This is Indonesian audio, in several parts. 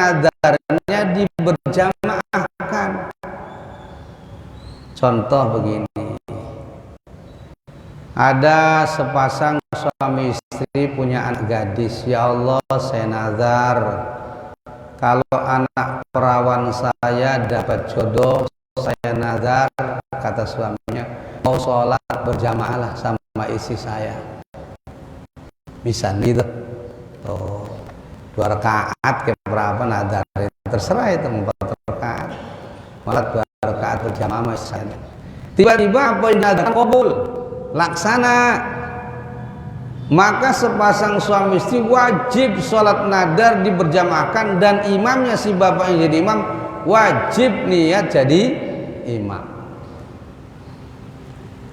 nadarnya diberjamaahkan. Contoh begini, ada sepasang suami istri punya anak gadis. Ya Allah, saya nazar kalau anak perawan saya dapat jodoh, saya nazar, kata suaminya, mau sholat berjamaah sama istri saya. Bisa gitu. Tuh, 2 rakaat ke berapa nazar, terserah itu, 4 rakaat. Malah 2 rakaat berjamaah sama istri saya. Tiba-tiba apa yang nazar kabul, laksana. Maka sepasang suami istri wajib sholat nadar diberjamaahkan, dan imamnya, si bapak yang jadi imam, wajib niat jadi imam.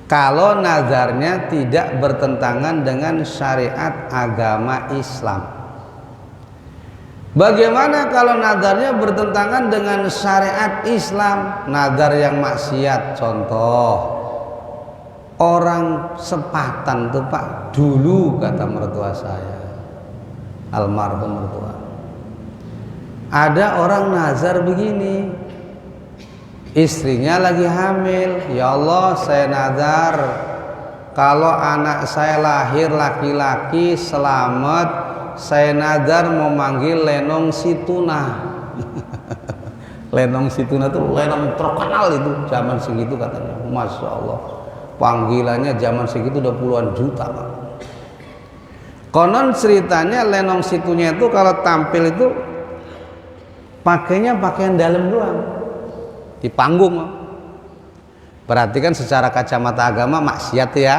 Kalau nadarnya tidak bertentangan dengan syariat agama Islam. Bagaimana kalau nadarnya bertentangan dengan syariat Islam? Nadar yang maksiat, contoh, orang sepatan tuh Pak, dulu kata mertua saya, almarhum mertua, ada orang nazar begini, istrinya lagi hamil. Ya Allah, saya nazar kalau anak saya lahir laki-laki selamat, saya nazar mau manggil Lenong Situna. Lenong Situna tuh lenong terkenal itu zaman segitu katanya. Masya Allah, panggilannya zaman segitu udah puluhan juta Pak. Konon ceritanya Lenong Situnya itu kalau tampil itu pakainya pakaian dalam doang di panggung. Berarti kan secara kacamata agama maksiat ya,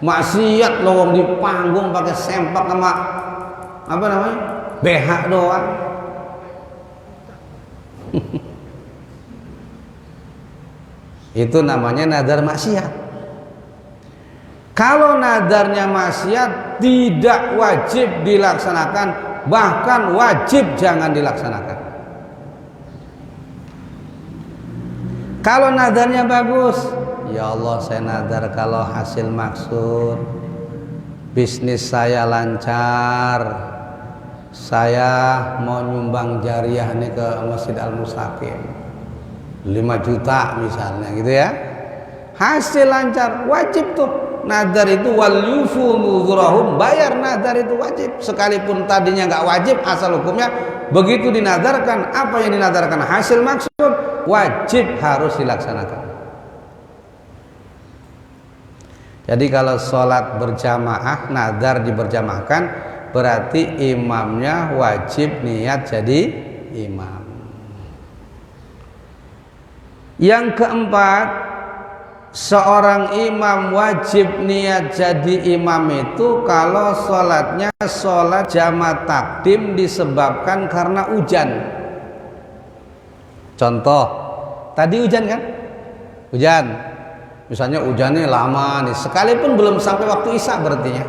maksiat loh, di panggung pakai sempak sama apa namanya, BH doang. Itu namanya nadar maksiat. Kalau nadarnya maksiat tidak wajib dilaksanakan, bahkan wajib jangan dilaksanakan. Kalau nadarnya bagus, ya Allah, saya nadar kalau hasil maksud bisnis saya lancar, saya mau nyumbang jariah nih ke Masjid Al-Mustaqim 5 juta misalnya gitu ya, hasil lancar, wajib tuh nadar itu, wal yufu nuzurahum, bayar nadar itu wajib, sekalipun tadinya nggak wajib, asal hukumnya begitu dinadarkan, apa yang dinadarkan hasil maksud, wajib harus dilaksanakan. Jadi kalau sholat berjamaah, nadar diberjamaahkan, berarti imamnya wajib niat jadi imam. Yang keempat, seorang imam wajib niat jadi imam itu kalau sholatnya sholat jamaah takdim disebabkan karena hujan. Contoh, tadi hujan kan? Hujan, misalnya hujannya lama nih, sekalipun belum sampai waktu isya berarti ya.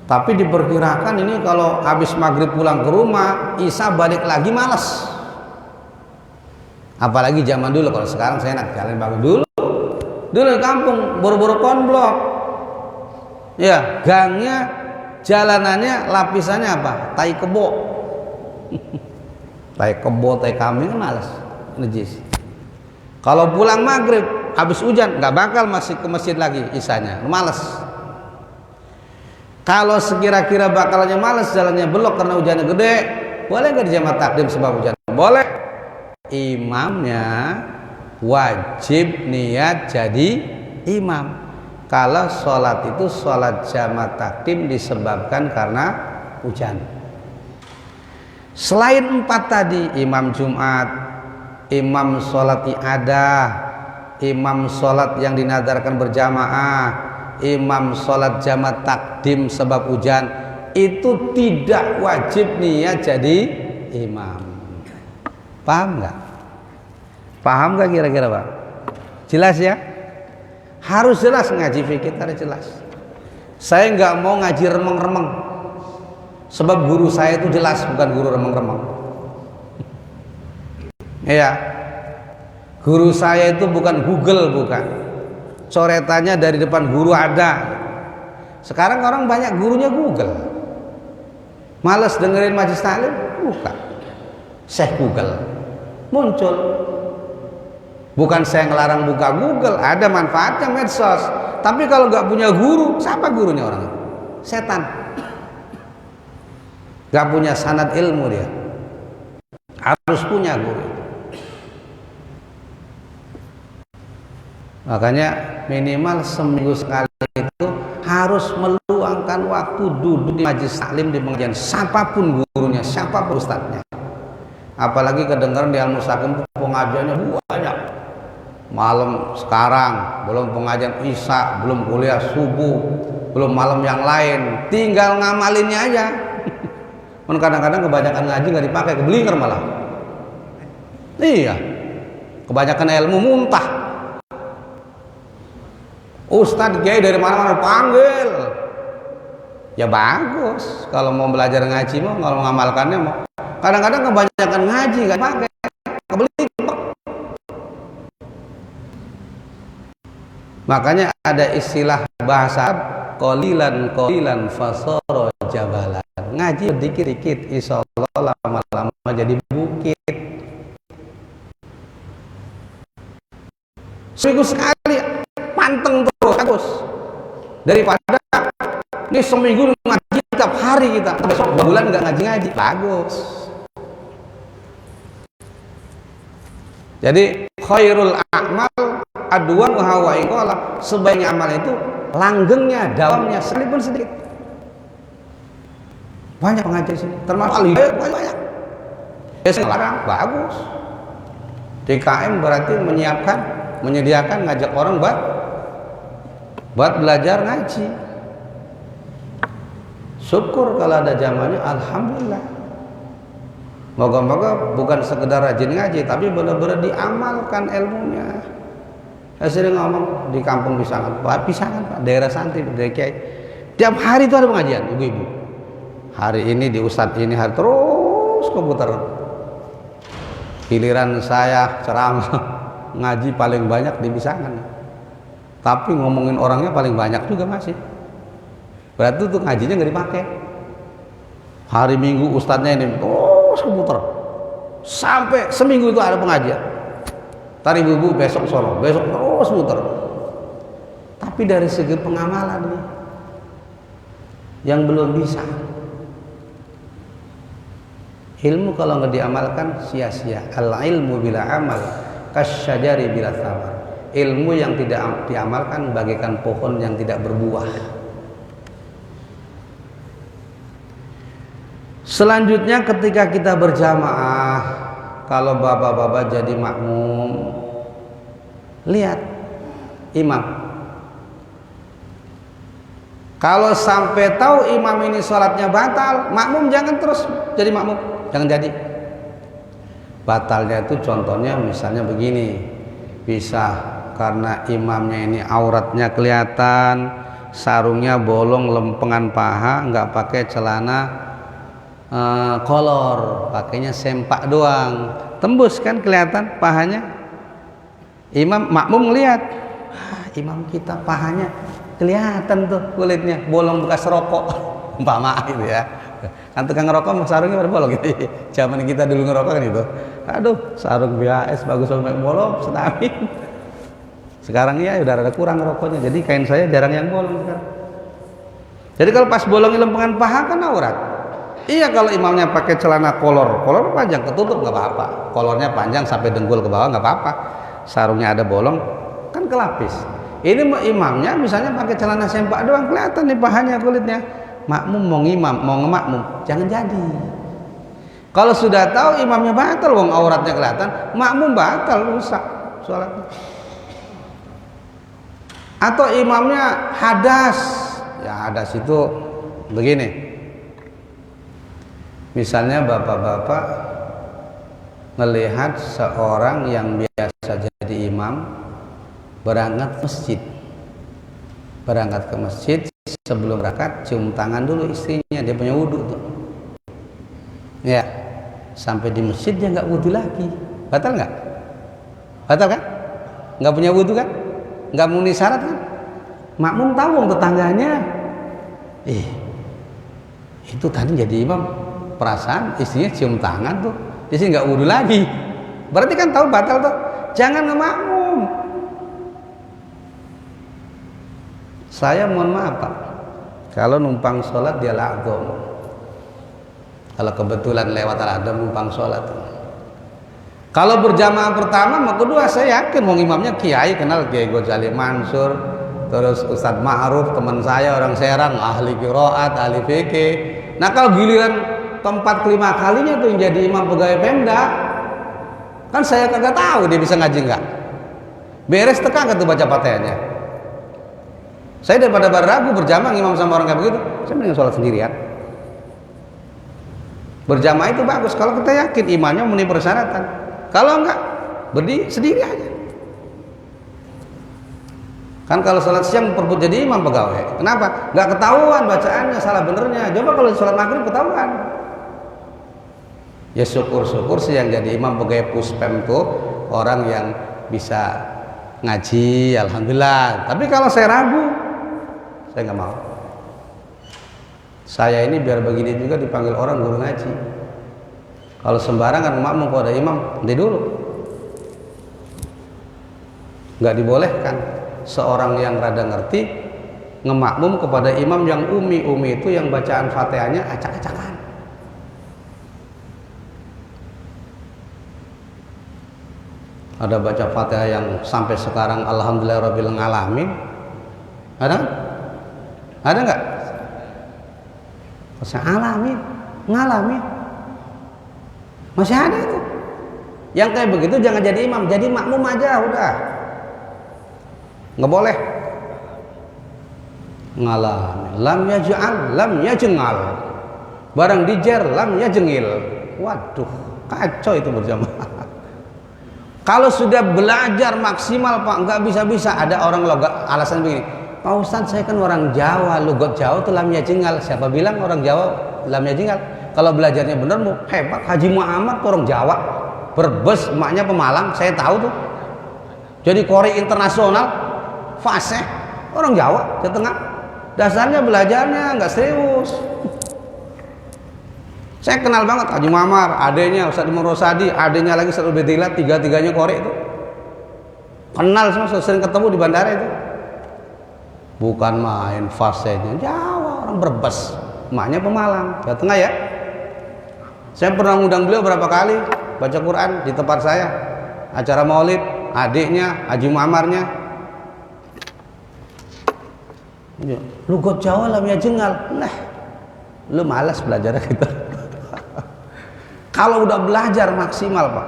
Tapi diperkirakan ini kalau habis maghrib pulang ke rumah, isya balik lagi malas. Apalagi zaman dulu, kalau sekarang saya enak jalan bangun dulu. Dulu di kampung boro-boro konblok, ya gangnya, jalanannya lapisannya apa? Tai kebo. Tai kebo, tai kambing, malas, najis. Kalau pulang maghrib habis hujan nggak bakal masih ke masjid lagi isanya, malas. Kalau sekira-kira bakalnya malas, jalannya belok karena hujannya gede, boleh nggak dijamaah takdim sebab hujan? Boleh. Imamnya wajib niat jadi imam kalau sholat itu sholat jamaah takdim disebabkan karena hujan. Selain 4 tadi, imam Jumat, imam sholat iadah, imam sholat yang dinadarkan berjamaah, imam sholat jamaah takdim sebab hujan, itu tidak wajib niat jadi imam. Paham nggak? Paham nggak kira-kira Pak? Jelas ya? Harus jelas, ngaji fikih harus jelas. Saya nggak mau ngaji remeng-remeng, sebab guru saya itu jelas, bukan guru remeng-remeng. Iya, guru saya itu bukan Google, bukan. Coretannya dari depan guru ada. Sekarang orang banyak gurunya Google. Males dengerin majelis taklim, bukan. Syekh Google muncul. Bukan saya ngelarang buka Google, ada manfaatnya medsos. Tapi kalau nggak punya guru, siapa gurunya orang? Setan. Nggak punya sanad ilmu dia. Harus punya guru. Makanya minimal seminggu sekali itu harus meluangkan waktu duduk di majelis taklim, di pengajian, siapapun gurunya, siapapun ustadznya. Apalagi kedengaran di Al-Mustaqim pengajiannya banyak. Malam sekarang belum pengajian isya, belum kuliah subuh, belum malam yang lain, tinggal ngamalinnya aja. Kadang-kadang kebanyakan ngaji nggak dipakai, keblinger malah. Iya, kebanyakan ilmu muntah. Ustadz kiai dari mana-mana panggil. Ya bagus, kalau mau belajar ngaji mau, kalau mengamalkannya mau. Kadang-kadang kebanyakan ngaji nggak pakai, keblinger. Makanya ada istilah bahasa qalilan fasara jabalan. Ngaji dikit-dikit, insya Allah lama-lama jadi bukit. Seminggu sekali panteng terus bagus. Daripada ini seminggu ngaji tiap hari kita, besok bulan nggak ngaji-ngaji, bagus. Jadi khairul a'mal adwan wa iqala, sebaiknya amal itu langgengnya, dawamnya sekalipun sedikit. Banyak pengajar sini, termasuk banyak. Sekarang bagus. DKM berarti menyediakan ngajak orang buat belajar ngaji. Syukur kalau ada zamannya, alhamdulillah. Moga-moga bukan sekedar rajin ngaji, tapi benar-benar diamalkan ilmunya. Saya sering ngomong di kampung Pisangan Pak, daerah santri, daerah kiai. Tiap hari itu ada pengajian, ibu-ibu. Hari ini di ustadz ini, hari terus komputer. Giliran saya ceramah ngaji paling banyak di Pisangan. Tapi ngomongin orangnya paling banyak juga masih. Berarti itu ngajinya nggak dipakai. Hari Minggu ustadznya ini terus komputer. Sampai seminggu itu ada pengajian. Tari ibu besok solo, besok terus muter. Tapi dari segi pengamalan nih, yang belum bisa. Ilmu kalau nggak diamalkan sia-sia. Al ilmu bila amal kasyajari bila thamar. Ilmu yang tidak diamalkan bagaikan pohon yang tidak berbuah. Selanjutnya ketika kita berjamaah, kalau bapak-bapak jadi makmum, lihat imam. Kalau sampai tahu imam ini sholatnya batal, makmum jangan terus jadi makmum, jangan jadi. Batalnya itu contohnya misalnya begini, bisa karena imamnya ini auratnya kelihatan, sarungnya bolong, lempengan paha, nggak pakai celana kolor, pakainya sempak doang, tembus kan kelihatan pahanya. Imam makmum ngelihat, imam kita pahanya kelihatan tuh kulitnya bolong bekas rokok, umpama gitu ya. Kan tukang ngerokok sarungnya pada bolong gitu. Zaman kita dulu ngerokok kan itu, aduh sarung BHS bagus sampai bolong setamin. Sekarang ya udah ada kurang rokoknya, jadi kain saya jarang yang bolong sekarang. Jadi kalau pas bolongnya lempengan paha kan aurat. Iya, kalau imamnya pakai celana kolor panjang ketutup nggak apa-apa, kolornya panjang sampai dengkul ke bawah nggak apa-apa, sarungnya ada bolong kan kelapis. Ini imamnya misalnya pakai celana sempak doang, kelihatan nih pahanya, kulitnya. Makmum mau ngimam mau ngemakmum jangan jadi. Kalau sudah tahu imamnya batal, wong auratnya kelihatan, makmum batal, rusak sholatnya. Atau imamnya hadas, ya hadas itu begini. Misalnya bapak-bapak melihat seorang yang biasa jadi imam berangkat ke masjid, sebelum berangkat cium tangan dulu istrinya, dia punya wudhu tuh. Ya, sampai di masjid dia nggak wudhu lagi, batal nggak? Batal kan? Nggak punya wudhu kan? Nggak memenuhi syarat kan? Makmum tahu tetangganya, itu tadi jadi imam, perasaan istrinya cium tangan tuh, di sini nggak wudhu lagi. Berarti kan tahu batal tuh. Jangan ngemakmum. Saya mohon maaf Pak, kalau numpang sholat dia lagom. Kalau kebetulan lewat ada numpang sholat. Kalau berjamaah pertama, mau kedua saya yakin mau imamnya kiai, kenal Kiai Ghazali Mansur, terus Ustadz Ma'ruf teman saya orang Serang, ahli qiraat, ahli fikih. Nah kalau giliran keempat kelima kalinya tuh yang jadi imam pegawai Pemda, kan saya kagak tahu dia bisa ngaji nggak. Beres tekan tuh baca Fatihahnya. Saya daripada ragu berjamaah imam sama orang kayak begitu, saya mending sholat sendirian. Berjamaah itu bagus kalau kita yakin imannya memenuhi persyaratan. Kalau enggak, berdiri sendiri aja. Kan kalau sholat siang perbut jadi imam pegawai. Kenapa? Nggak ketahuan bacaannya, salah benernya. Coba kalau sholat maghrib ketahuan. Ya syukur-syukur sih yang jadi imam pegawai puspem tuh orang yang bisa ngaji, alhamdulillah. Tapi kalau saya ragu, saya nggak mau. Saya ini biar begini juga dipanggil orang guru ngaji. Kalau sembarangan makmum kalau ada imam, nanti dulu. Nggak dibolehkan seorang yang rada ngerti ngemakmum kepada imam yang umi. Umi itu yang bacaan Fatihahnya acak-acakan. Ada baca Fatihah yang sampai sekarang alhamdulillahirabbil alamin. Ada? Ada nggak? Saya alamin, ngalamin. Masih ada itu. Yang kayak begitu jangan jadi imam, jadi makmum aja udah. Nggak boleh. Ngalamin. Lam yaj'al, lam yajngal. Barang dijer, lam yajengil. Waduh, kacau itu berjamaah. Kalau sudah belajar maksimal Pak, nggak bisa-bisa. Ada orang logat alasan begini. Pak Ustadz saya kan orang Jawa, logat Jawa itu lam yajngal. Siapa bilang orang Jawa lam yajngal? Kalau belajarnya benar mau hebat. Haji Muhammad orang Jawa, Brebes, emaknya Pemalang, saya tahu tuh. Jadi Kori internasional, fasih, orang Jawa, Jawa Tengah. Dasarnya belajarnya nggak serius. Saya kenal banget Haji Muhammad, adenya Ustadz Imam Rosadi, adenya lagi Ustadz Ubedillah, tiga-tiganya Kori itu. Kenal semua, sering ketemu di bandara itu. Bukan main fasihnya, Jawa, orang Brebes, emaknya Pemalang, Jawa Tengah ya. Saya pernah ngundang beliau berapa kali baca Quran di tempat saya, acara maulid, adiknya Haji Muammarnya. Lu got Jawa lam ya jengal. Nah, lu malas belajar gitu. Kalau udah belajar maksimal Pak,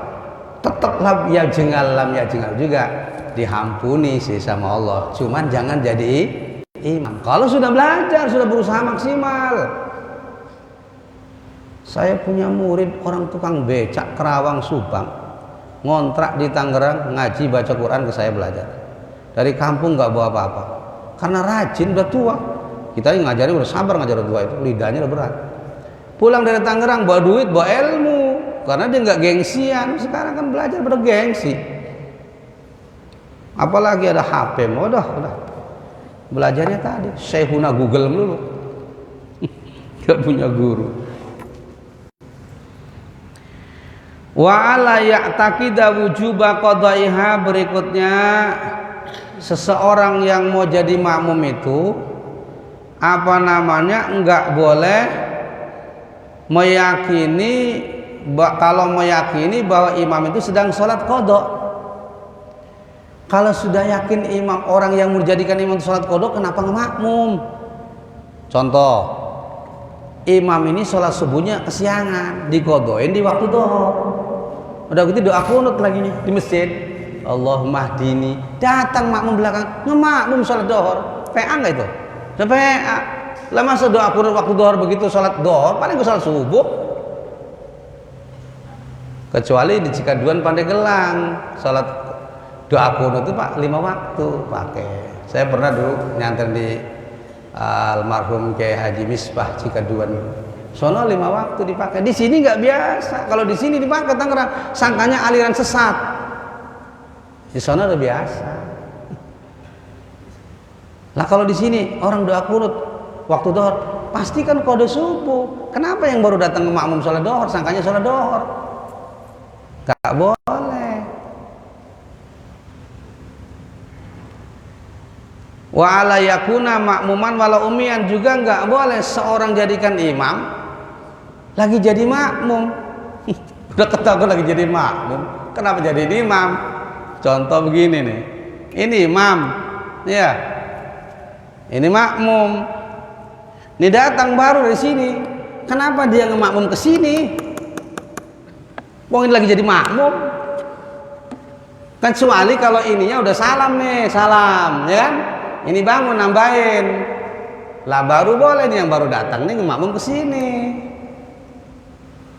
tetap lam ya jengal juga diampuni sih sama Allah. Cuman jangan jadi imam. Kalau sudah belajar, sudah berusaha maksimal. Saya punya murid orang tukang becak Kerawang Subang, ngontrak di Tangerang, ngaji baca Quran ke saya belajar. Dari kampung nggak bawa apa-apa, karena rajin, udah tua. Kita yang ngajarin udah sabar ngajar tua itu, lidahnya udah berat. Pulang dari Tangerang bawa duit, bawa ilmu, karena dia nggak gengsian. Sekarang kan belajar pada gengsi. Apalagi ada HP, udah. Belajarnya tadi, Syekhuna Google dulu, nggak punya guru. Wa ala ya'taqida wujuba qadaiha, berikutnya seseorang yang mau jadi makmum itu enggak boleh meyakini, kalau meyakini bahwa imam itu sedang sholat qadha. Kalau sudah yakin imam, orang yang menjadikan imam itu sholat qadha, kenapa ngemakmum? Contoh, imam ini sholat subuhnya kesiangan, diqadhain di waktu dhuhr. Udah gitu doa kunut lagi di masjid, Allahumma hdini. Datang makmum belakang, ngemakmum sholat dhuhr. PA nggak itu? PA. Lah masa doa kunut waktu dhuhr begitu sholat dhuhr, paling gue sholat subuh. Kecuali di Cikaduan Pandeglang, sholat doa kunut itu Pak 5 waktu pakai. Saya pernah dulu nyanter di almarhum Kiai Haji Misbah Cikaduan. Sono 5 waktu dipakai. Di sini nggak biasa. Kalau di sini dipakai Tangerang, sangkanya aliran sesat. Di sana udah biasa. Lah kalau di sini orang doa kunut waktu dhuhr, pasti kan kode subuh. Kenapa yang baru datang ke makmum sholat dhuhr sangkanya sholat dhuhr? Nggak boleh. Wa ala yakuna makmuman walau umian, juga nggak boleh seorang jadikan imam lagi jadi makmum. Udah ketahuan lagi jadi makmum, kenapa jadi imam? Contoh begini nih, ini imam, ya, ini makmum, ini datang baru dari sini, kenapa dia ngemakmum ke sini? Wong ini lagi jadi makmum. Kan kecuali kalau ininya udah salam nih, salam, ya kan? Ini bangun nambahin, lah baru boleh nih yang baru datang nih ngemakmum ke sini.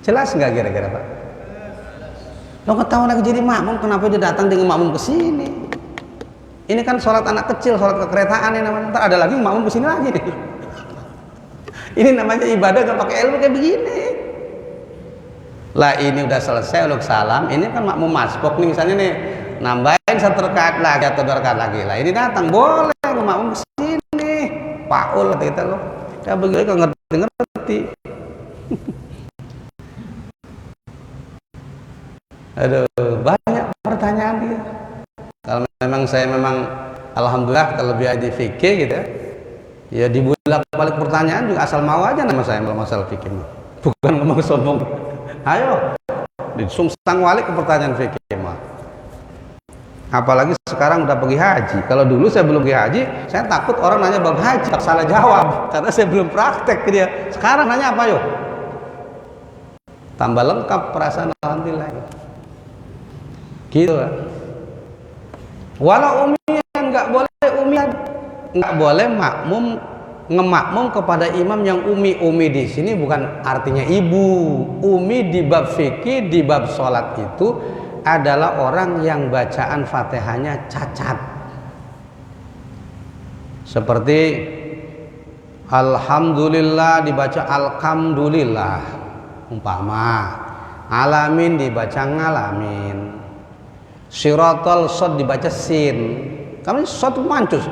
Jelas nggak kira-kira Pak? Lo ketahuan lagi jadi makmum, kenapa dia datang dengan makmum ke sini? Ini kan sholat anak kecil, sholat kekeretaan ini namanya. Ntar ada lagi makmum ke sini lagi nih. Ini namanya ibadah gak pakai ilmu kayak begini. Lah ini udah selesai uluk salam, ini kan makmum masbuk nih misalnya nih, nambahin 1 rakaat lagi atau 2 rakaat lagi. Lah ini datang boleh makmum ke sini. Paul kita lo. Ya begitu kan ngerti. Aduh, banyak pertanyaan dia. Kalau memang saya alhamdulillah kelebihan di fikih gitu ya dibulak-balik pertanyaan juga asal mau aja nama saya masalah fikih. Bukan ngomong sombong. Ayo, disungsang walik ke pertanyaan fikih mah. Apalagi sekarang udah pergi haji. Kalau dulu saya belum pergi haji, saya takut orang nanya bab haji, salah jawab karena saya belum praktek ke dia. Sekarang nanya apa yuk? Tambah lengkap perasaan alhamdulillah. Gitu kan. Walau umian nggak boleh, umian nggak boleh makmum ngemakmum kepada imam yang umi. Umi di sini bukan artinya ibu. Umi di bab fikih, di bab sholat itu adalah orang yang bacaan Fatihahnya cacat. Seperti alhamdulillah dibaca alhamdulillah umpama, alamin dibaca ngalamin, siratal shad dibaca sin. Kami shad mancus,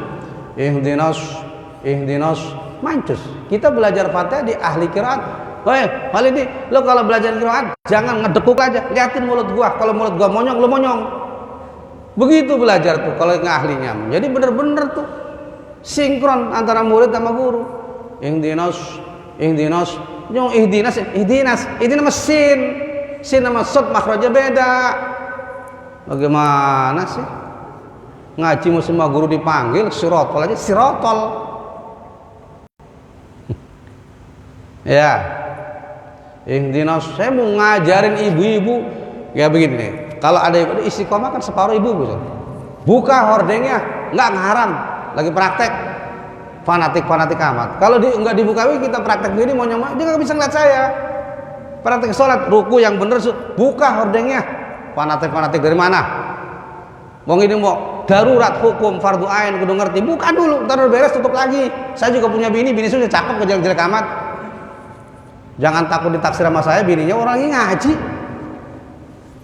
ihdinas mancus. Kita belajar Fatihah di ahli qiraat. Woi, Walidi, lo kalau belajar qiraat jangan ngedekuk aja, liatin mulut gua. Kalau mulut gua monyong, lo monyong. Begitu belajar tuh kalau nggak ahlinya. Jadi bener-bener tuh sinkron antara murid sama guru. Ihdinas, ihdinas mesin, sin sama shad makhrajnya beda. Bagaimana sih? Ngaji mau semua guru dipanggil, sirotol aja, sirotol. Ya. Ihdinas, saya mau ngajarin ibu-ibu ya begini nih. Kalau ada ibu istiqomah kan separuh ibu-ibu. Buka hordengnya, nggak haram. Lagi praktek. Fanatik amat. Kalau nggak dibukawi kita praktek begini mau nyamuk, dia nggak bisa ngeliat saya. Praktek sholat, ruku yang bener, buka hordengnya. Fanatik dari mana? Wong ini mau darurat hukum fardu ain kudu ngerti. Buka dulu, ntar beres tutup lagi. Saya juga punya bini sudah cakep jelek-jelek amat. Jangan takut ditaksir sama saya, bininya orangnya ngaji.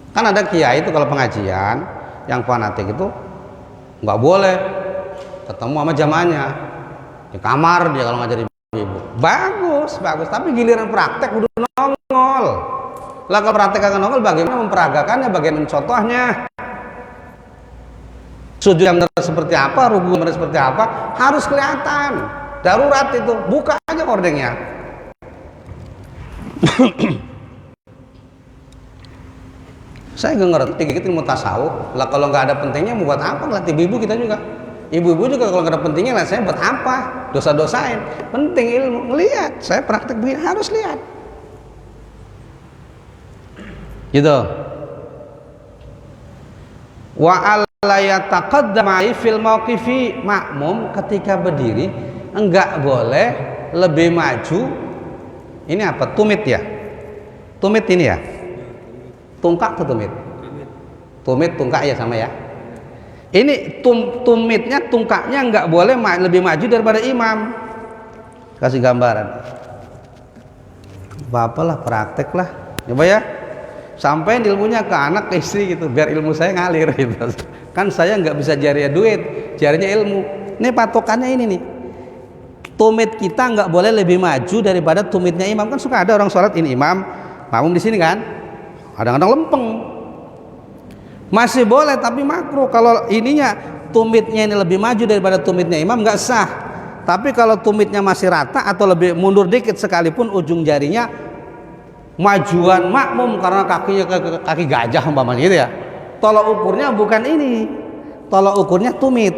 Kan ada kiai itu kalau pengajian yang fanatik itu nggak boleh ketemu sama jamaahnya di kamar dia kalau ngajari ibu. Bagus, tapi giliran praktek udah nongol. Lah kalau praktek kagak nongol, bagaimana memperagakannya, bagaimana mencontohnya? Sujud yang benar seperti apa, ruku yang benar seperti apa, harus kelihatan. Darurat itu, buka aja hordengnya. Saya nggak ngerti gitu ilmu tasawuf. Lah kalau nggak ada pentingnya mau buat apa? Latih ibu kita juga. Ibu-ibu juga kalau nggak ada pentingnya lah saya buat apa? Dosa-dosain. Penting ilmu. Lihat, saya praktek begini harus lihat. Gitu. Wa alla yataqaddama fil mauqifi, makmum ketika berdiri enggak boleh lebih maju. Ini apa? Tumit ya? Tumit ini ya? Tungkak atau tumit? Tumit, tungkak ya sama ya? Ini tumitnya, tungkaknya nggak boleh lebih maju daripada imam. Kasih gambaran. Apalah, praktek lah. Coba ya. Sampai ilmunya ke anak, ke istri gitu. Biar ilmu saya ngalir gitu. Kan saya nggak bisa jarinya duit, jarinya ilmu. Ini patokannya ini nih. Tumit kita nggak boleh lebih maju daripada tumitnya imam. Kan suka ada orang sholat ini imam, makmum di sini kan, kadang-kadang lempeng, Masih boleh tapi makruh. Kalau ininya tumitnya ini lebih maju daripada tumitnya imam nggak sah. Tapi kalau tumitnya masih rata atau lebih mundur dikit sekalipun ujung jarinya majuan makmum karena kakinya ke kaki gajah umpamanya gitu ya. Tolok ukurnya bukan ini. Tolok ukurnya tumit.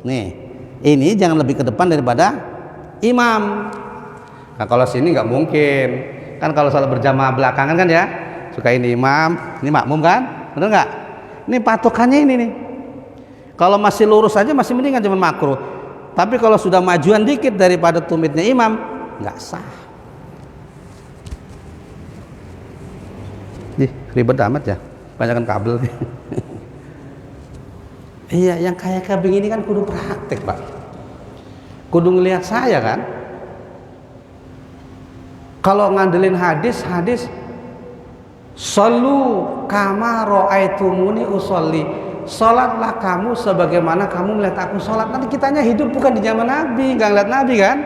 Nih, ini jangan lebih ke depan daripada imam. Nah, kalau sini nggak mungkin. Kan kalau salat berjamaah belakangan kan ya, suka ini imam, ini makmum kan? Benar nggak? Ini patokannya ini nih. Kalau masih lurus aja masih mendingan cuma makruh. Tapi kalau sudah majuan dikit daripada tumitnya imam, nggak sah. Ih, ribet amat ya, banyakkan kabel. Iya, yang kayak begini kan kudu praktek pak, kudu ngelihat saya kan. Kalau ngandelin hadis sallu kama ra'aitumuni usolli, sholatlah kamu sebagaimana kamu melihat aku sholat. Nanti kitanya hidup bukan di zaman Nabi, nggak ngeliat Nabi kan.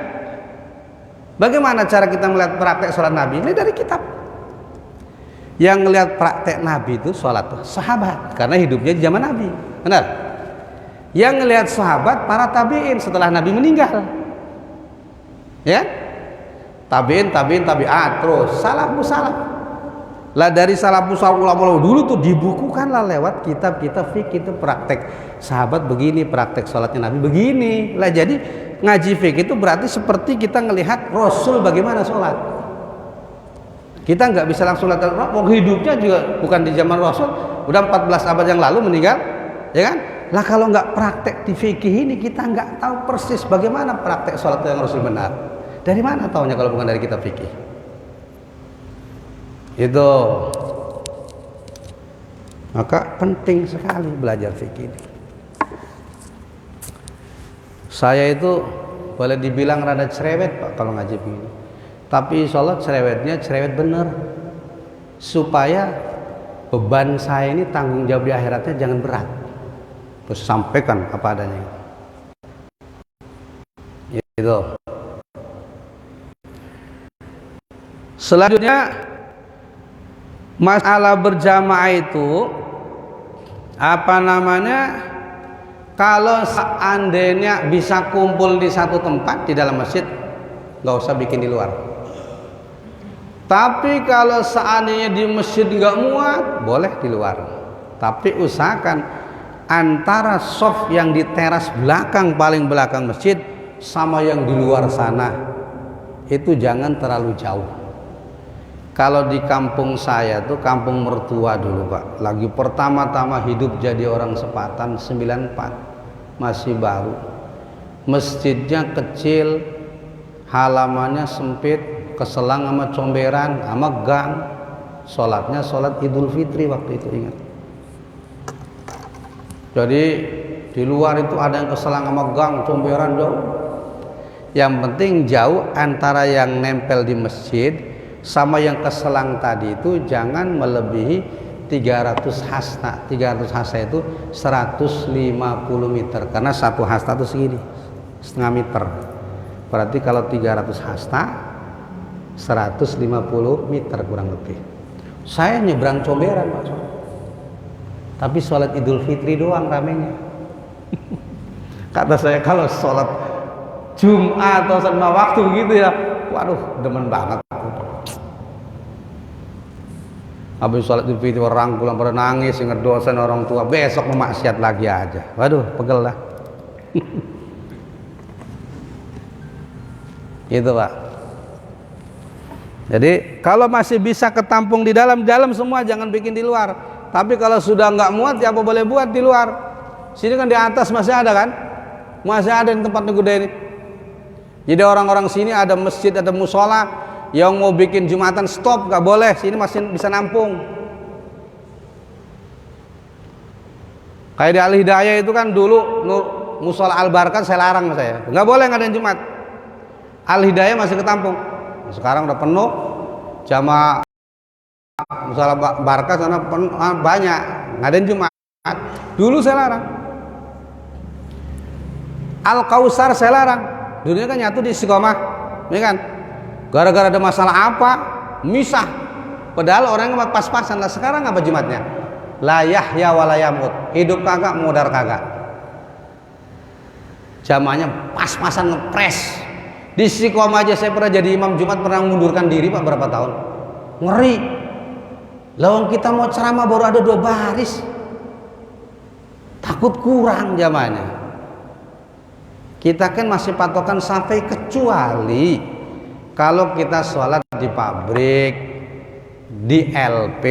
Bagaimana cara kita melihat praktek sholat Nabi? Ini dari kitab. Yang ngelihat praktek Nabi itu sholat sahabat, karena hidupnya di zaman Nabi, benar. Yang ngelihat sahabat para tabiin setelah Nabi meninggal, ya, tabiin, tabiat, terus salafus salaf. Lah dari salafus salaf ulama dulu tuh dibukukan lah lewat kitab-kitab fikih itu praktek sahabat begini, praktek sholatnya Nabi begini. Lah jadi ngaji fikih itu berarti seperti kita ngelihat Rasul bagaimana sholat. Kita nggak bisa langsung lihat, hidupnya juga bukan di zaman Rasul, udah 14 abad yang lalu meninggal, ya kan? Lah kalau nggak praktek di fikih ini kita nggak tahu persis bagaimana praktek sholat yang Rasul benar. Dari mana taunya kalau bukan dari kitab fikih? Itu. Maka penting sekali belajar fikih ini. Saya itu boleh dibilang rada cerewet pak kalau ngaji begini. Tapi insya Allah cerewetnya cerewet bener, supaya beban saya ini tanggung jawab di akhiratnya jangan berat. Terus sampaikan apa adanya. Itu. Selanjutnya masalah berjamaah itu apa namanya? Kalau seandainya bisa kumpul di satu tempat di dalam masjid, nggak usah bikin di luar. Tapi kalau seandainya di masjid nggak muat, boleh di luar. Tapi usahakan antara soft yang di teras belakang paling belakang masjid sama yang di luar sana itu jangan terlalu jauh. Kalau di kampung saya tuh kampung mertua dulu pak, lagi pertama-tama hidup jadi orang Sepatan 94, masih baru. Masjidnya kecil, halamannya sempit, keselang sama comberan sama gang. Sholatnya sholat Idul Fitri waktu itu, ingat. Jadi di luar itu ada yang keselang sama gang, comberan jauh. Yang penting jauh antara yang nempel di masjid sama yang keselang tadi itu jangan melebihi 300 hasta. 300 hasta itu 150 meter, karena satu hasta itu segini, setengah meter. Berarti kalau 300 hasta 150 meter kurang lebih. Saya nyebrang comberan pak, tapi sholat Idul Fitri doang ramenya. Kata saya kalau sholat Jumat atau sama waktu gitu ya, waduh demen banget. Habis sholat Idul Fitri orang pulang pada nangis, ingat dosa orang tua, besok memaksiat lagi aja. Waduh pegel lah. Gitu pak. Jadi kalau masih bisa ketampung di dalam semua, jangan bikin di luar. Tapi kalau sudah nggak muat ya apa boleh buat di luar. Sini kan di atas masih ada kan, masih ada di tempat gede ini. Jadi orang-orang sini ada masjid, ada musola, yang mau bikin Jumatan stop nggak boleh, sini masih bisa nampung. Kayak di Al Hidayah itu kan dulu musola Al Barkah saya larang saya, nggak boleh ngadain Jumat. Al Hidayah masih ketampung. Sekarang udah penuh, jamaah musola Barkah sana penuh, banyak ngadain Jumat. Dulu saya larang. Al Kausar saya larang. Dulunya kan nyatu di Istiqomah, ya kan? Gara-gara ada masalah apa, misah. Padahal orangnya pas-pasan lah. Sekarang apa Jumatnya? la yahya wa la yamut, hidup kagak mudar kagak. Jamaahnya pas-pasan ngepres. Di Istiqomah aja saya pernah jadi imam Jumat, pernah mengundurkan diri Pak berapa tahun. Ngeri. Lawang kita mau ceramah baru ada 2 baris. Takut kurang jamaahnya. Kita kan masih patokan sampai, kecuali kalau kita sholat di pabrik, di LP,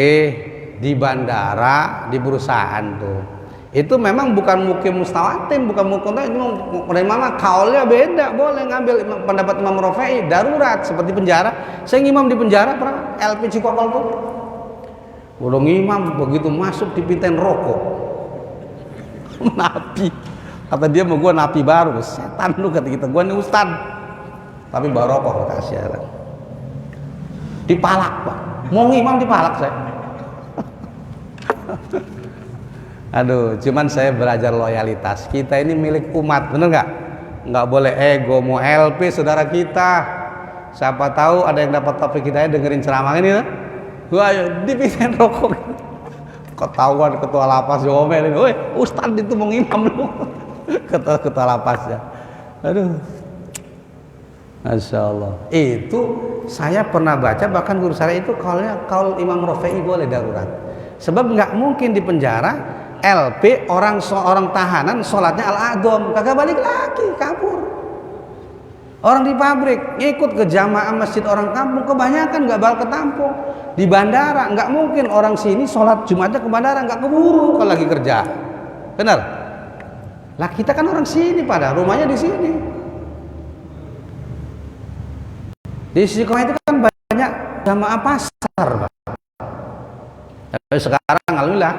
di bandara, di perusahaan tuh. Itu memang bukan mukim mustawatim, bukan mukim itu memang kaulnya beda, boleh ngambil pendapat Imam Rafi'i, darurat seperti penjara. Saya ngimam di penjara pernah, LP Cikokol tuh. Udah ngimam begitu masuk dipintain rokok. Napi. Kata dia mau gua napi baru, setan lu kata kita. Gua nih ustad. Tapi baru rokok kasih. Dipalak, Pak. Mau ngimam dipalak saya. Aduh, cuman saya belajar loyalitas. Kita ini milik umat, bener nggak? Nggak boleh ego, mau LP saudara kita. Siapa tahu ada yang dapat topik kita dengerin ceramah ini, wah, dipindahin rokok. Ketahuan ketua lapas diomelin, woi, ustad itu mau ngimam lu. Ketua lapasnya. Aduh. Masya Allah. Itu saya pernah baca, bahkan guru saya itu kaul Imam Rafi'i boleh darurat. Sebab nggak mungkin di penjara LP seorang tahanan sholatnya al-adham kagak balik lagi, kabur. Orang di pabrik ngikut ke jamaah masjid orang kampung, kebanyakan nggak bakal ketampung. Di bandara nggak mungkin orang sini sholat Jumatnya ke bandara, nggak keburu kalau lagi kerja. Benar? Lah kita kan orang sini, pada rumahnya di sini. Di Istiqomah itu kan banyak jamaah pasar, Pak. Tapi sekarang alhamdulillah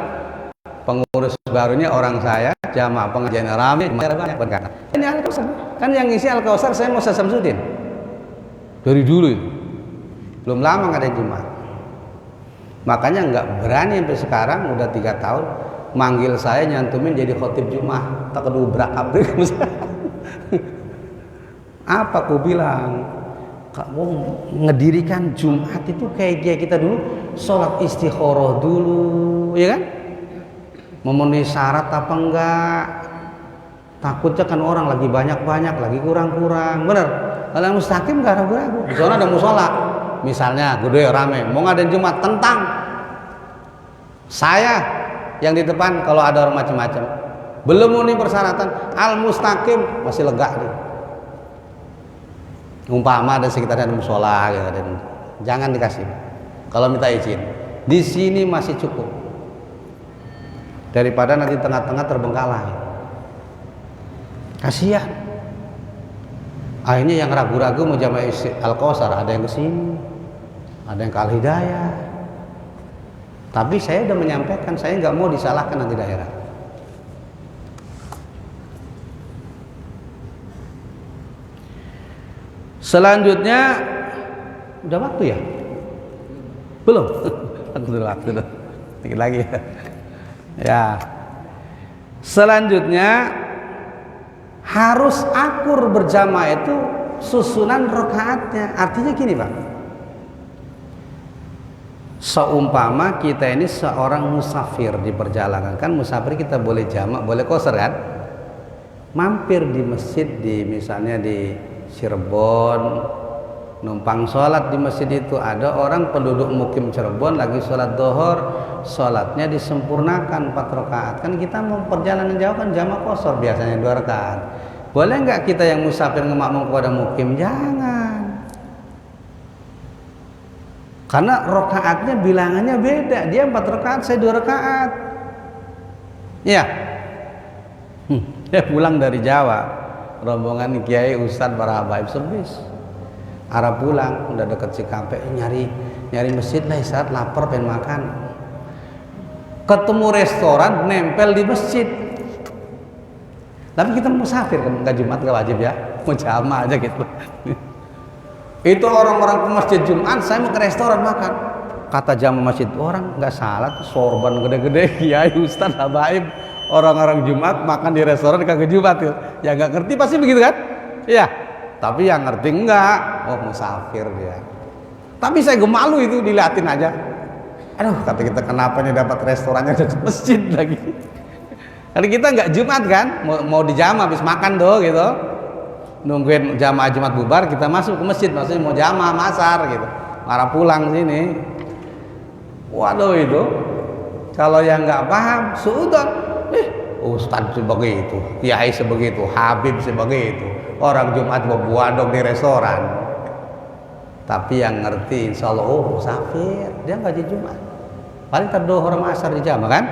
pengurus barunya orang saya, jamaah pengajian ramai, banyak berkata. Ini Al-Kausar. Kan yang ngisi Al-Kausar saya Musa Samsudin. Dari dulu itu. Belum lama nggak ada Jumat. Makanya nggak berani sampai sekarang udah 3 tahun manggil saya nyantumin jadi khotib Jumat. Tak kedubrak abrik. Apa aku bilang? Kamu ngedirikan Jumat itu kayak kita dulu sholat istikharah dulu, ya kan? Memenuhi syarat apa enggak? Takutnya kan orang lagi banyak-banyak, lagi kurang-kurang, bener? Kalau mustaqim gak ragu-ragu. Di sana ada musola, misalnya gede rame, mau ngadain Jumat, tentang saya yang di depan kalau ada orang macam-macam, belum memenuhi persyaratan, al mustaqim masih lega nih. Umpama ada sekitarnya ada musola, gitu, jangan dikasih. Kalau minta izin, di sini masih cukup. Daripada nanti tengah-tengah terbengkalai. Kasihan. Akhirnya yang ragu-ragu mau jamaah Al-Kausar, ada yang ke sini, ada yang ke Al-Hidayah. Tapi saya udah menyampaikan, saya nggak mau disalahkan nanti daerah. Selanjutnya udah waktu ya? Belum? Aku udah waktu dong. Dikit lagi ya. Ya. Selanjutnya harus akur berjamaah itu susunan rakaatnya. Artinya gini, Pak. Seumpama kita ini seorang musafir di perjalanan, kan musafir kita boleh jamak, boleh qashar kan? Mampir di masjid misalnya di Cirebon, numpang sholat di masjid itu, ada orang penduduk mukim Cirebon lagi sholat dohor, sholatnya disempurnakan 4 rakaat. Kan kita mau perjalanan jauh kan jamak qashar biasanya 2 rakaat. Boleh nggak kita yang musafir ngemakmum kepada mukim? Jangan, karena rakaatnya bilangannya beda. Dia 4 rakaat, saya 2 rakaat. Ya, dia pulang dari Jawa, rombongan kiai ustad para habaib sebis arah pulang udah deket Cikampek, nyari masjid lah, saat lapar pengen makan, ketemu restoran nempel di masjid. Tapi kita musafir kan, nggak Jumat nggak wajib ya, mau jamaah aja gitu. Itu orang-orang ke masjid Jumat, saya mau ke restoran makan. Kata jamaah masjid, orang nggak salah tuh, sorban gede-gede kiai ustad habaib, orang-orang Jumat makan di restoran kagak Jumat tuh. Ya nggak ngerti pasti begitu kan? Iya. Tapi yang ngerti enggak, oh musafir dia. Tapi saya gemalu itu diliatin aja. Aduh, kata kita, kenapa nih dapat restorannya dekat masjid lagi. Karena kita nggak Jumat kan, mau di jamaah habis makan doh gitu, nungguin jamaah Jumat bubar kita masuk ke masjid, maksudnya mau jamaah masar gitu, marah pulang sini. Waduh, itu kalau yang nggak paham suudon, Ustadz sebegitu, kiai sebegitu, Habib sebegitu, orang Jumat berbuadok di restoran. Tapi yang ngerti insya Allah, oh musafir, dia nggak di Jumat, paling terdohor asar di jamaah kan.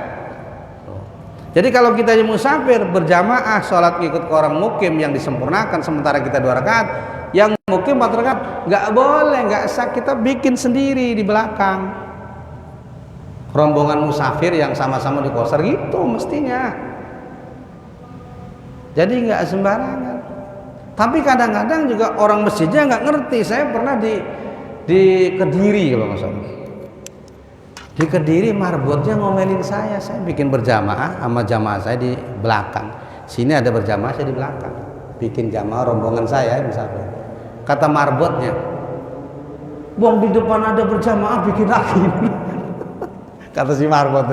Jadi kalau kita musafir berjamaah sholat ngikut ke orang mukim yang disempurnakan, sementara kita 2 rakaat, yang mukim 4 rakaat, nggak boleh, nggak sah, kita bikin sendiri di belakang. Rombongan musafir yang sama-sama di koser gitu mestinya. Jadi nggak sembarangan. Tapi kadang-kadang juga orang masjidnya nggak ngerti. Saya pernah di Kediri kalau nggak salah. Di Kediri marbotnya ngomelin saya bikin berjamaah sama jamaah saya di belakang. Sini ada berjamaah, saya di belakang. Bikin jamaah rombongan saya misalnya. Kata marbotnya, "Bang, di depan ada berjamaah, bikin lagi." Kata si marbot.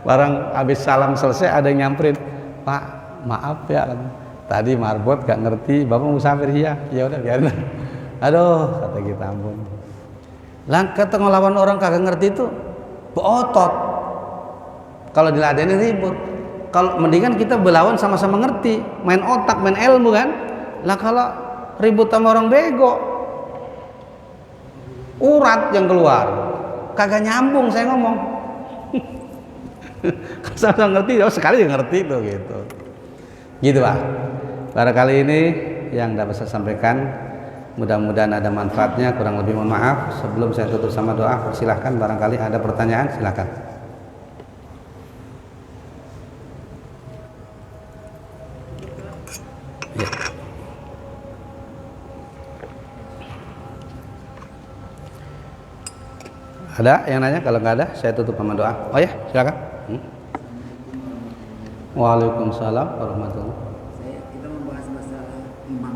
Barang habis salam selesai ada yang nyamperin, "Pak, maaf ya, tadi marbot gak ngerti, Bapak musafir." "Iya." "Ya udah biarin." Aduh, kata kita, ampun. Lah kata ngelawan orang kagak ngerti itu berotot. Kalau diladenin ribut. Kalau mendingan kita belawan sama-sama ngerti, main otak, main ilmu kan. Lah kalau ribut sama orang bego, urat yang keluar, kagak nyambung saya ngomong. Sama-sama ngerti, oh sekali dia ngerti tuh gitu. Gitu Pak. Barangkali ini yang dapat saya sampaikan. Mudah-mudahan ada manfaatnya, kurang lebih mohon maaf. Sebelum saya tutup sama doa, silahkan barangkali ada pertanyaan, silahkan. Ya. Ada yang nanya? Kalau nggak ada, saya tutup sama doa. Oh ya, silakan. Waalaikumsalam warahmatullahi wabarakatuh. Kita membahas masalah imam.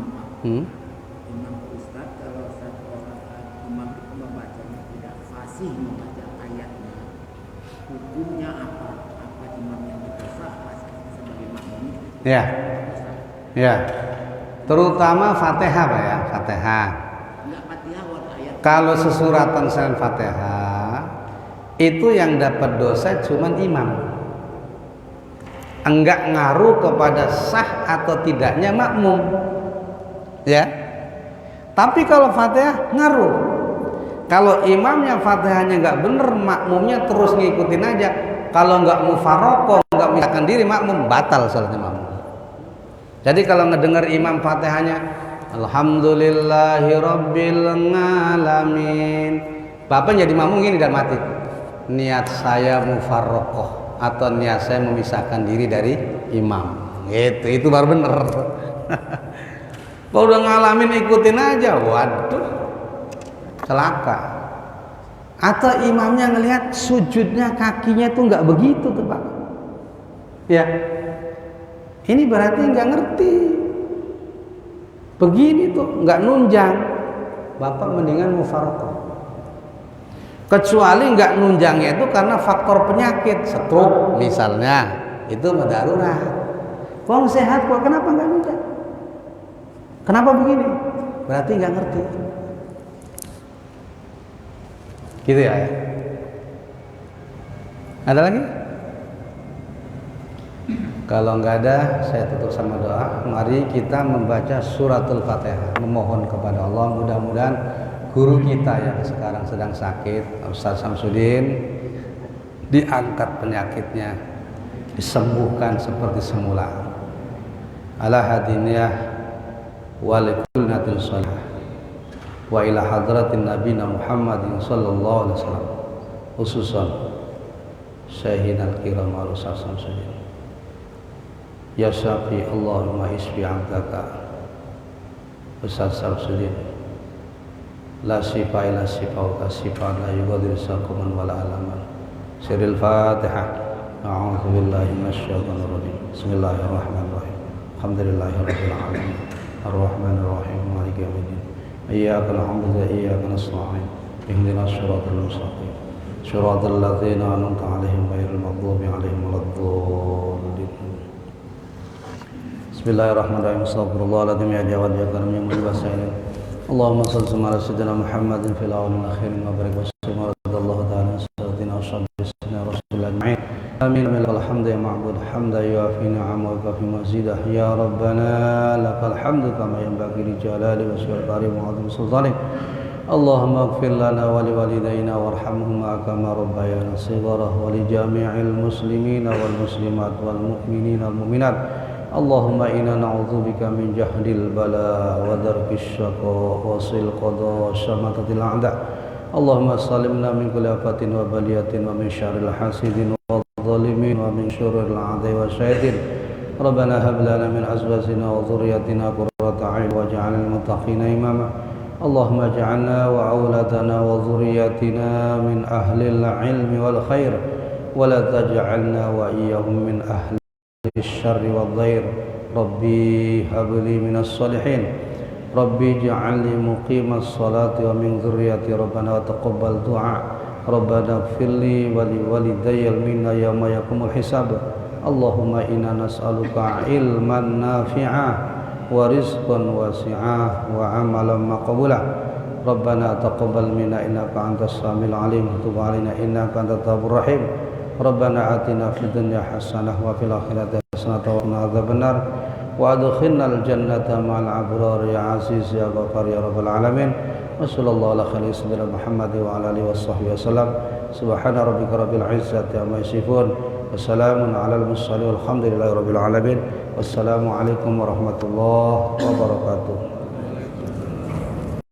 Membaca ayatnya, hukumnya apa imam yang berdosa sebagai makmum? Ya, terutama Fatihah Pak ya, Fatihah. Kalau sesuratan selain Fatihah, itu yang dapat dosa cuman imam, enggak ngaruh kepada sah atau tidaknya makmum, ya. Tapi kalau Fatihah ngaruh. Kalau imamnya Fatihahnya nggak bener, makmumnya terus ngikutin aja. Kalau nggak mufarokoh, nggak memisahkan diri, makmum batal salatnya makmum. Jadi kalau ngedenger imam Fatihahnya Alhamdulillahirabbil alamin, Bapak jadi makmum gini dan mati. Niat saya mufarokoh atau niat saya memisahkan diri dari imam. Itu baru bener. Kalau udah ngalamin ikutin aja, waduh. Celaka. Atau imamnya ngelihat sujudnya kakinya tuh nggak begitu tuh Pak. Ya, ini berarti nggak ngerti. Begini tuh nggak nunjang. Bapak mendingan mufarokoh. Kecuali nggak nunjangnya itu karena faktor penyakit, stroke misalnya, itu darurat. Wong sehat kok, kenapa nggak nunjang? Kenapa begini? Berarti nggak ngerti. Gitu ya. Ada lagi? Kalau nggak ada, saya tutup sama doa. Mari kita membaca suratul Fatihah, memohon kepada Allah mudah-mudahan guru kita yang sekarang sedang sakit, Ustaz Samsudin, diangkat penyakitnya, disembuhkan seperti semula. Ala hadiniyah walikulnatin shalah. Wa ila hadratin nabiyina Muhammadin sallallahu alaihi wasallam khususan syahidal kiram al-Ustaz Samsudin. Ya Syafi Allahumma isbi abdaka Ustaz Samsudin, la shifa ila shifauka, shifa la yughadiru saqaman wala alaman. Siril Fatihah. A'udzu billahi minasyaitonir rajim. Bismillahirrahmanirrahim. Alhamdulillahi rabbil alamin. Arrahmanir rahim. Maliki yaumiddin. Iyyaka na'budu wa iyyaka nasta'in. Ihdinas siratal mustaqim. صراط الذين أنعمت عليهم غير المغضوب عليهم ولا الضالين. بسم الله الرحمن الرحيم. استغفر الله العظيم يا جواد يا كريم يا مجيب السائلين. اللهم صل على سيدنا محمد في الأولين والآخرين وبارك وسلم ورضي الله تعالى عن سيدنا وصحبه سيدنا رسول الله أجمعين. آمين. لك الحمد يا معبود حمدا يوافي نعمه ويكافي مزيده. يا ربنا لك الحمد كما ينبغي لجلال وجهك الكريم وعظيم سلطانك. اللهم اغفر لنا ولوالدينا وارحمهما كما ربيانا صغارا ولجميع المسلمين والمسلمات والمؤمنين والمؤمنات. اللهم إنا نعوذ بك من جهد البلاء ودرك الشقاء وسوء القضاء وشماتة الأعداء. اللهم سلمنا من كل آفة وبلية ومن شر الحاسدين والظالمين ومن شر الأعداء والشياطين. ربنا هب لنا من أزواجنا وذرياتنا قرة أعين واجعلنا للمتقين إماما. اللهم اجعلنا وأولادنا وذرياتنا من أهل العلم والخير ولا تجعلنا وإياهم من أهل الشر والضير. ربي هب لي من الصالحين. ربي اجعل لي مقيم الصلاة ومن ذريتي. ربنا وتقبل دعاء. ربنا اغفر لي ولوالدي منا يوم يقوم الحساب. اللهم إنا نسألك علما نافعا ورزقا واسعا وعملا مقبولا. ربنا تقبل منا إنك أنت السميع العليم وتب علينا إنك أنت التواب الرحيم. ربنا آتنا في الدنيا حسنة وفي الآخرة حسنة وقنا عذاب النار وأدخلنا الجنة مع الأبرار يا عزيز يا غفار يا رب العالمين. وصلى الله على خير سيدنا محمد وعلى آله وصحبه وسلم. سبحان ربك رب العزة عما يصفون وسلام على المرسلين والحمد لله رب العالمين. والسلام عليكم ورحمة الله وبركاته.